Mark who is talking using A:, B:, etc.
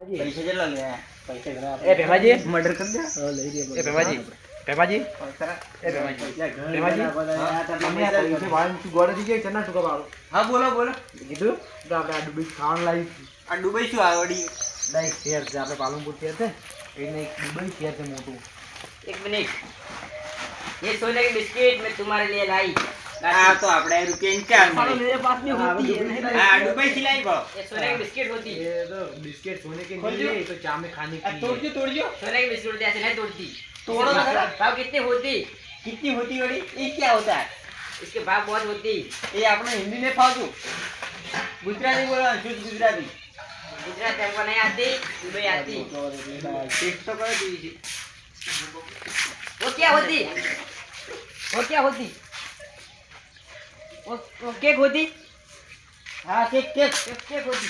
A: पैसे चला ले पैसे घरा
B: ए पेमाजी
A: मर्डर कर दे ले रे
B: ए पेमाजी पेमाजी ए पेमाजी पेमाजी
A: અમે પૈસે ભાઈ તું ગોળે દીજે ચના ટુકા બાળો હા બોલો બોલો કીધું તો આપણે આ દુબઈ ખાવાનું લાવી આ દુબઈ શું આવડી નહીં શેર છે આપણે પાલનપુર શેર છે એને એક દુબઈ શેર છે મોટું
C: एक मिनट ये सोने की बिस्किट मैं तुम्हारे लिए लाई
A: આ તો આપણે રૂપિયા ઇન્ચાર
C: सालो मेरे पास में होती है
A: આ દુબઈ ખिलाई બો
C: ये सोने की बिस्किट होती है
B: ये तो बिस्किट सोने के नहीं है, ये तो चाय में खाने की है।
A: तोड़ियो
C: सोने की बिस्किट होती है ऐसे नहीं तोड़ती
A: तोड़ो ना जरा।
C: भाव कितनी होती
A: कितनी होती बड़ी ये क्या होता है
C: इसके भाव बहुत होती
A: ये આપણે હિન્દી ને ફાવતું ગુજરાતી બોલવાનું શુદ્ધ ગુજરાતી
C: गुजरात हमको नहीं आती दुबई आती
A: ટેસ્ટ તો કરી દીધી
C: वो क्या होती वो केक होती
A: હા કેક કેક
C: केक होती